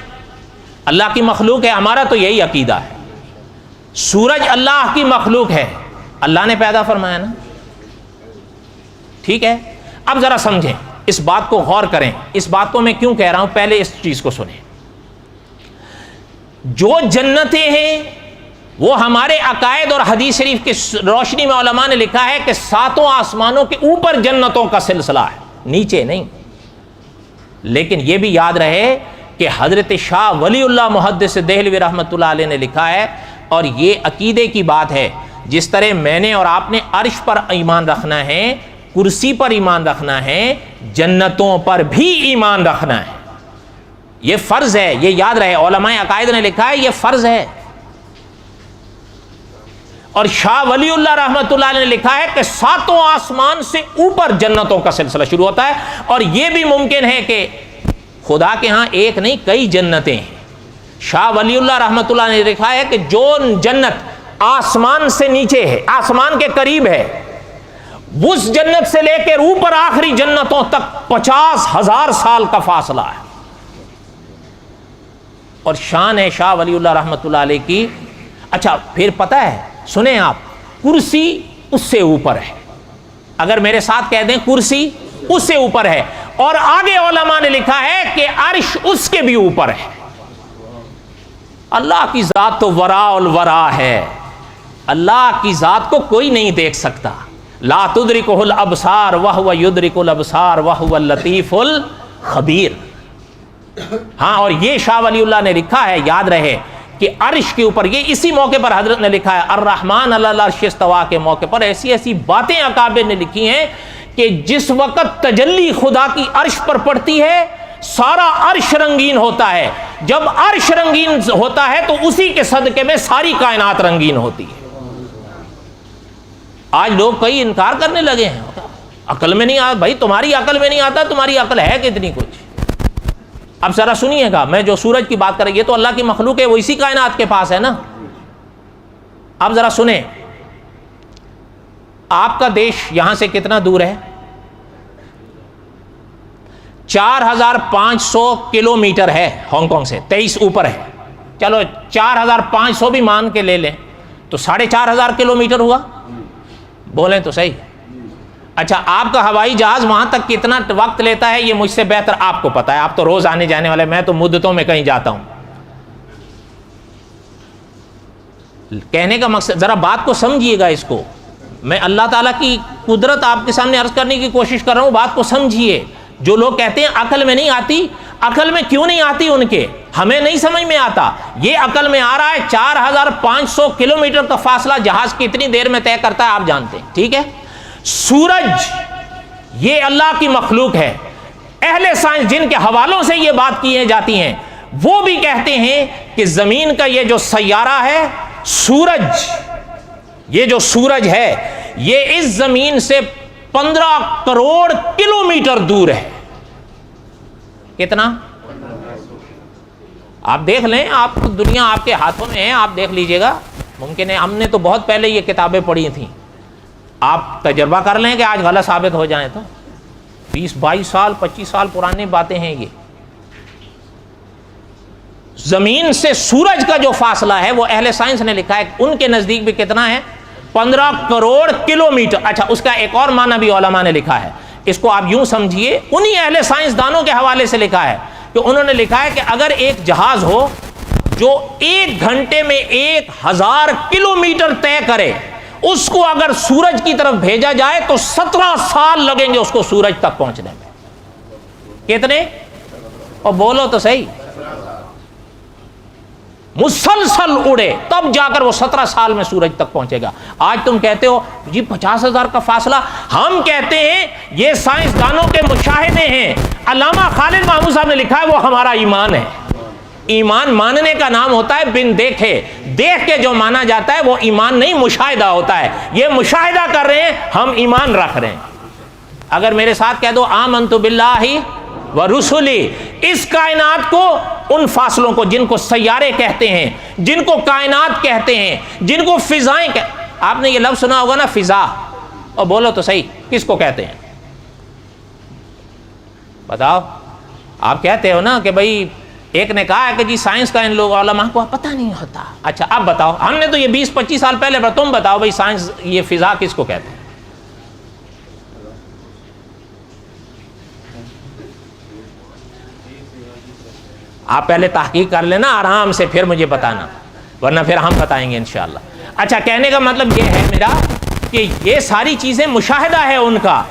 اللہ کی مخلوق ہے, ہمارا تو یہی عقیدہ ہے, سورج اللہ کی مخلوق ہے, اللہ نے پیدا فرمایا نا, ٹھیک ہے. اب ذرا سمجھیں, اس بات کو غور کریں. اس بات کو میں کیوں کہہ رہا ہوں, پہلے اس چیز کو سنیں. جو جنتیں ہیں وہ ہمارے عقائد اور حدیث شریف کی روشنی میں علماء نے لکھا ہے کہ ساتوں آسمانوں کے اوپر جنتوں کا سلسلہ ہے, نیچے نہیں. لیکن یہ بھی یاد رہے کہ حضرت شاہ ولی اللہ محدث دہلوی رحمۃ اللہ علیہ نے لکھا ہے, اور یہ عقیدے کی بات ہے, جس طرح میں نے اور آپ نے عرش پر ایمان رکھنا ہے, کرسی پر ایمان رکھنا ہے, جنتوں پر بھی ایمان رکھنا ہے. یہ فرض ہے, یہ یاد رہے. علماء عقائد نے لکھا ہے یہ فرض ہے. اور شاہ ولی اللہ رحمۃ اللہ علیہ نے لکھا ہے کہ ساتوں آسمان سے اوپر جنتوں کا سلسلہ شروع ہوتا ہے. اور یہ بھی ممکن ہے کہ خدا کے ہاں ایک نہیں کئی جنتیں ہیں. شاہ ولی اللہ رحمۃ اللہ نے لکھا ہے کہ جو جنت آسمان سے نیچے ہے، آسمان کے قریب ہے، اس جنت سے لے کر اوپر آخری جنتوں تک 50,000 سال کا فاصلہ ہے۔ اور شان ہے شاہ ولی اللہ رحمۃ اللہ علیہ کی۔ اچھا پھر پتہ ہے، سنیں آپ، کرسی اس سے اوپر ہے، اگر میرے ساتھ کہہ دیں کرسی اس سے اوپر ہے، اور آگے علماء نے لکھا ہے کہ عرش اس کے بھی اوپر ہے۔ اللہ کی ذات تو وراء الورا ہے، اللہ کی ذات کو کوئی نہیں دیکھ سکتا۔ لا تدرکہ الابصار وہو یدرک الابصار وہو اللطیف الخبیر۔ ہاں، اور یہ شاہ ولی اللہ نے لکھا ہے، یاد رہے کہ عرش کے اوپر، یہ اسی موقع پر حضرت نے لکھا ہے الرحمن علی العرش استویٰ کے موقع پر ایسی ایسی باتیں اکابر نے لکھی ہیں کہ جس وقت تجلی خدا کی عرش پر پڑتی ہے سارا عرش رنگین ہوتا ہے، جب عرش رنگین ہوتا ہے تو اسی کے صدقے میں ساری کائنات رنگین ہوتی ہے۔ آج لوگ کئی انکار کرنے لگے ہیں، عقل میں نہیں آتا۔ بھائی تمہاری عقل میں نہیں آتا، تمہاری عقل ہے کتنی کچھ؟ اب ذرا سنیے گا، میں جو سورج کی بات کر رہا ہوں یہ تو اللہ کی مخلوق ہے، وہ اسی کائنات کے پاس ہے نا۔ اب ذرا سنیں، آپ کا دیش یہاں سے کتنا دور ہے؟ 4,500 کلومیٹر ہے ہانگ کانگ سے، 23 اوپر ہے، چلو 4,500 بھی مان کے لے لیں تو 4,500 کلومیٹر ہوا، بولیں تو صحیح۔ اچھا آپ کا ہوائی جہاز وہاں تک کتنا وقت لیتا ہے یہ مجھ سے بہتر آپ کو پتا ہے، آپ تو روز آنے جانے والے، میں تو مدتوں میں کہیں جاتا ہوں۔ کہنے کا مقصد، ذرا بات کو سمجھیے گا، اس کو میں اللہ تعالیٰ کی قدرت آپ کے سامنے عرض کرنے کی کوشش کر رہا ہوں، بات کو سمجھیے۔ جو لوگ کہتے ہیں عقل میں نہیں آتی، عقل میں کیوں نہیں آتی ان کے؟ ہمیں نہیں سمجھ میں آتا، یہ عقل میں آ رہا ہے۔ 4,500 کلومیٹر کا فاصلہ جہاز کتنی دیر میں طے کرتا ہے آپ جانتے ہیں، ٹھیک ہے؟ سورج یہ اللہ کی مخلوق ہے، اہل سائنس جن کے حوالوں سے یہ بات کی جاتی ہیں وہ بھی کہتے ہیں کہ زمین کا یہ جو سیارہ ہے سورج، یہ جو سورج ہے یہ اس زمین سے 15 کروڑ کلومیٹر دور ہے۔ کتنا؟ آپ دیکھ لیں، آپ دنیا آپ کے ہاتھوں میں ہے، آپ دیکھ لیجئے گا۔ ممکن ہے ہم نے تو بہت پہلے یہ کتابیں پڑھی تھیں، آپ تجربہ کر لیں کہ آج غلط ثابت ہو جائیں تو 20 22 سال 25 سال پرانی باتیں ہیں یہ۔ زمین سے سورج کا جو فاصلہ ہے وہ اہل سائنس نے لکھا ہے ان کے نزدیک بھی کتنا ہے؟ 15 کروڑ کلومیٹر۔ اچھا اس کا ایک اور معنی بھی علماء نے لکھا ہے، اس کو آپ یوں سمجھیے، انہی اہل سائنس دانوں کے حوالے سے لکھا ہے کہ انہوں نے لکھا ہے کہ اگر ایک جہاز ہو جو 1 گھنٹے میں 1000 کلومیٹر طے کرے، اس کو اگر سورج کی طرف بھیجا جائے تو 17 سال لگیں گے اس کو سورج تک پہنچنے میں۔ کتنے؟ اور بولو تو صحیح، مسلسل اڑے تب جا کر وہ 17 سال میں سورج تک پہنچے گا۔ آج تم کہتے ہو جی 50,000 کا فاصلہ، ہم کہتے ہیں یہ سائنسدانوں کے مشاہدے ہیں۔ علامہ خالد محمود صاحب نے لکھا ہے وہ ہمارا ایمان ہے۔ ایمان ماننے کا نام ہوتا ہے بن دیکھے، دیکھ کے جو مانا جاتا ہے وہ ایمان نہیں، مشاہدہ ہوتا ہے۔ یہ مشاہدہ کر رہے ہیں، ہم ایمان رکھ رہے ہیں۔ اگر میرے ساتھ کہہ دو آمنت باللہ ورسلی، اس کائنات کو، ان فاصلوں کو جن کو سیارے کہتے ہیں، جن کو کائنات کہتے ہیں، جن کو فضائیں آپ نے یہ لفظ سنا ہوگا نا فضا، اور بولو تو صحیح کس کو کہتے ہیں؟ بتاؤ۔ آپ کہتے ہو نا کہ بھائی ایک نے کہا ہے کہ جی سائنس کا ان لوگ علماء کو پتہ نہیں ہوتا۔ اچھا اب بتاؤ، ہم نے تو یہ 20-25 سال پہلے پر، تم بتاؤ بھائی سائنس یہ فضا کس کو کہتے ہیں؟ آپ پہلے تحقیق کر لینا آرام سے، پھر مجھے بتانا، ورنہ پھر ہم بتائیں گے انشاءاللہ۔ اچھا کہنے کا مطلب یہ ہے میرا کہ یہ ساری چیزیں مشاہدہ ہے ان کا۔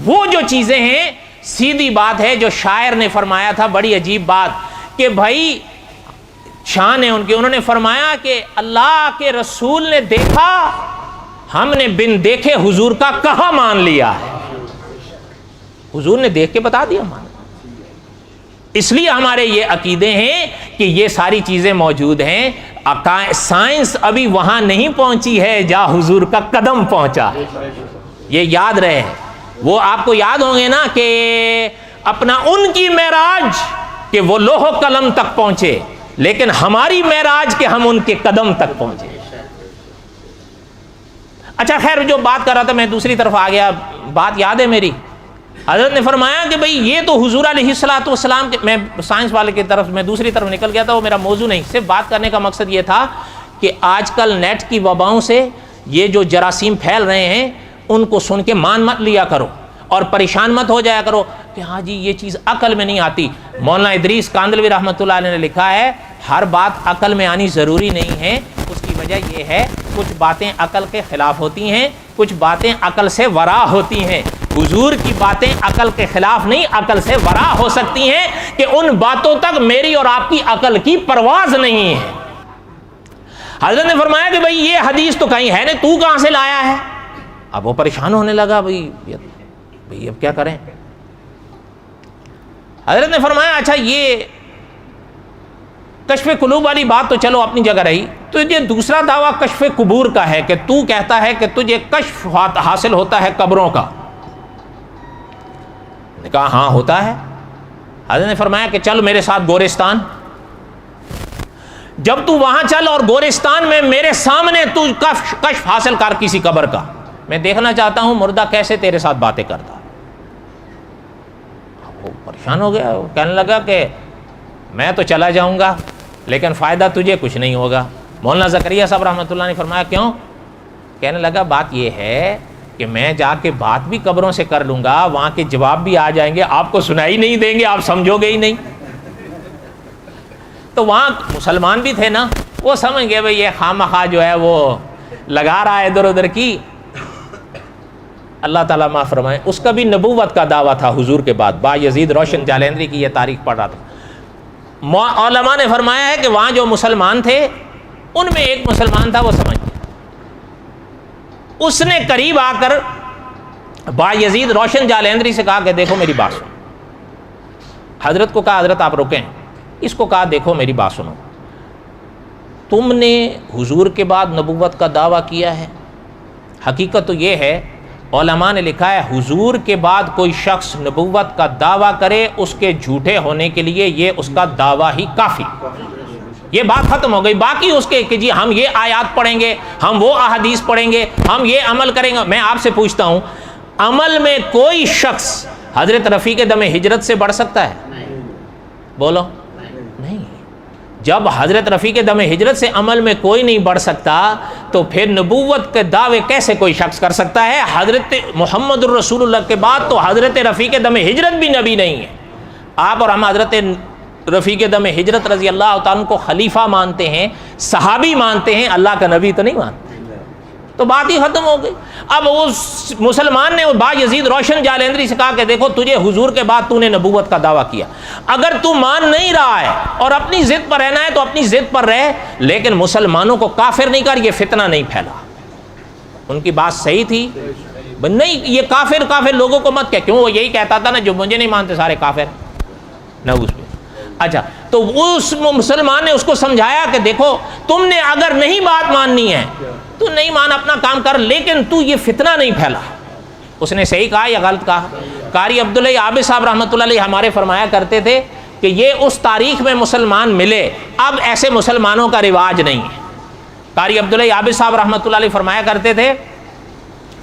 وہ جو چیزیں ہیں، سیدھی بات ہے جو شاعر نے فرمایا تھا، بڑی عجیب بات کہ بھائی شان ہے ان کی، انہوں نے فرمایا کہ اللہ کے رسول نے دیکھا، ہم نے بن دیکھے حضور کا کہاں مان لیا ہے۔ حضور نے دیکھ کے بتا دیا مان۔ اس لیے ہمارے یہ عقیدے ہیں کہ یہ ساری چیزیں موجود ہیں۔ سائنس ابھی وہاں نہیں پہنچی ہے جہاں حضور کا قدم پہنچا، یہ یاد رہے۔ وہ آپ کو یاد ہوں گے نا کہ اپنا ان کی معراج کہ وہ لوح و قلم تک پہنچے، لیکن ہماری معراج کہ ہم ان کے قدم تک پہنچے۔ اچھا خیر، جو بات کر رہا تھا میں دوسری طرف آ گیا، بات یاد ہے میری؟ حضرت نے فرمایا کہ بھئی یہ تو حضور علیہ الصلوۃ والسلام کے، میں سائنس والے کی طرف میں دوسری طرف نکل گیا تھا، وہ میرا موضوع نہیں، صرف بات کرنے کا مقصد یہ تھا کہ آج کل نیٹ کی وباؤں سے یہ جو جراثیم پھیل رہے ہیں ان کو سن کے مان مت لیا کرو اور پریشان مت ہو جایا کرو کہ ہاں جی یہ چیز عقل میں نہیں آتی۔ مولانا ادریس کاندلوی رحمۃ اللہ علیہ نے لکھا ہے ہر بات عقل میں آنی ضروری نہیں ہے، اس کی وجہ یہ ہے کچھ باتیں عقل کے خلاف ہوتی ہیں، کچھ باتیں عقل سے ورا ہوتی ہیں۔ حضور کی باتیں عقل کے خلاف نہیں، عقل سے ورا ہو سکتی ہیں کہ ان باتوں تک میری اور آپ کی عقل کی پرواز نہیں ہے۔ حضرت نے فرمایا کہ بھئی یہ حدیث تو کہیں ہے نہیں، تو کہاں سے لایا ہے؟ اب وہ پریشان ہونے لگا، بھئی اب کیا کریں؟ حضرت نے فرمایا اچھا یہ کشف قلوب والی بات تو چلو اپنی جگہ رہی، تو یہ دوسرا دعویٰ کشف قبور کا ہے کہ تو کہتا ہے کہ تجھے کشف حاصل ہوتا ہے قبروں کا۔ نے کہا ہاں ہوتا ہے۔ حضرت نے فرمایا کہ چل میرے ساتھ گورستان، جب تو وہاں چل اور گورستان میں میرے سامنے تو کشف حاصل کر کسی قبر کا، میں دیکھنا چاہتا ہوں مردہ کیسے تیرے ساتھ باتیں کرتا۔ وہ پریشان ہو گیا، وہ کہنے لگا کہ میں تو چلا جاؤں گا لیکن فائدہ تجھے کچھ نہیں ہوگا۔ مولانا زکریا صاحب رحمۃ اللہ نے فرمایا کیوں؟ کہنے لگا بات یہ ہے کہ میں جا کے بات بھی قبروں سے کر لوں گا، وہاں کے جواب بھی آ جائیں گے، آپ کو سنائی نہیں دیں گے، آپ سمجھو گے ہی نہیں۔ تو وہاں مسلمان بھی تھے نا، وہ سمجھ گئے بھئی یہ خواہ مخواہ جو ہے وہ لگا رہا ہے ادھر ادھر کی۔ اللہ تعالیٰ معاف فرمائے، اس کا بھی نبوت کا دعویٰ تھا حضور کے بعد۔ با یزید روشن جالندری کی یہ تاریخ پڑھ رہا تھا، علماء نے فرمایا ہے کہ وہاں جو مسلمان تھے ان میں ایک مسلمان تھا، وہ سمجھ گیا، اس نے قریب آ کر با یزید روشن جالندری سے کہا کہ دیکھو میری بات سنو۔ حضرت کو کہا حضرت آپ رکیں، اس کو کہا دیکھو میری بات سنو، تم نے حضور کے بعد نبوت کا دعویٰ کیا ہے، حقیقت تو یہ ہے علماء نے لکھا ہے حضور کے بعد کوئی شخص نبوت کا دعویٰ کرے اس کے جھوٹے ہونے کے لیے یہ اس کا دعویٰ ہی کافی، یہ بات ختم ہو گئی۔ باقی اس کے کہ جی ہم یہ آیات پڑھیں گے، ہم وہ احادیث پڑھیں گے، ہم یہ عمل کریں گے۔ میں آپ سے پوچھتا ہوں عمل میں کوئی شخص حضرت رفیق دم ہجرت سے بڑھ سکتا ہے؟ بولو نہیں۔ جب حضرت رفیق دم ہجرت سے عمل میں کوئی نہیں بڑھ سکتا تو پھر نبوت کے دعوے کیسے کوئی شخص کر سکتا ہے؟ حضرت محمد الرسول اللہ کے بعد تو حضرت رفیق دم ہجرت بھی نبی نہیں ہے۔ آپ اور ہم حضرت رفیق دم ہجرت رضی اللہ تعالیٰ کو خلیفہ مانتے ہیں، صحابی مانتے ہیں، اللہ کا نبی تو نہیں مانتے، تو بات ہی ختم ہو گئی۔ اب اس مسلمان نے با یزید روشن جالندری سے کہا کہ دیکھو تجھے حضور کے بعد تو نے نبوت کا دعویٰ کیا، اگر تو مان نہیں رہا ہے اور اپنی ضد پر رہنا ہے تو اپنی ضد پر رہ، لیکن مسلمانوں کو کافر نہیں کر، یہ فتنہ نہیں پھیلا۔ ان کی بات صحیح تھی، نہیں یہ کافر لوگوں کو مت کہہ، کیوں وہ یہی کہتا تھا نا جو مجھے نہیں مانتے سارے کافر نعوذ باللہ۔ اچھا تو اس مسلمان نے اس کو سمجھایا کہ دیکھو تم نے اگر نہیں بات ماننی ہے تو نہیں مان، اپنا کام کر، لیکن تو یہ فتنہ نہیں پھیلا۔ اس نے صحیح کہا یا غلط کہا؟ قاری عبداللہ عابد صاحب رحمۃ اللہ علیہ ہمارے فرمایا کرتے تھے کہ یہ اس تاریخ میں مسلمان ملے، اب ایسے مسلمانوں کا رواج نہیں ہے۔ قاری عبداللہ عابد صاحب رحمۃ اللہ علیہ فرمایا کرتے تھے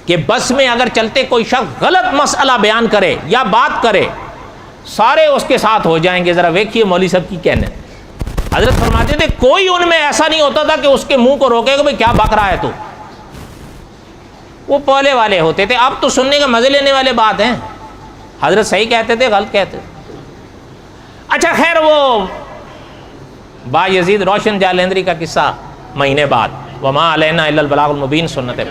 کہ بس میں اگر چلتے کوئی شخص غلط مسئلہ بیان کرے یا بات کرے سارے اس کے ساتھ ہو جائیں گے، ذرا ویکھیے مولوی صاحب کی کہنے۔ حضرت فرماتے تھے کوئی ان میں ایسا نہیں ہوتا تھا کہ اس کے منہ کو روکے کہ بھئی کیا بک رہا ہے تو، وہ پہلے والے ہوتے تھے۔ اب تو سننے کا مزے لینے والے بات ہیں، حضرت صحیح کہتے تھے غلط کہتے تھے۔ اچھا خیر وہ با یزید روشن جالندری کا قصہ مہینے بعد، وما علینا الا البلاغ المبین سنت ہے۔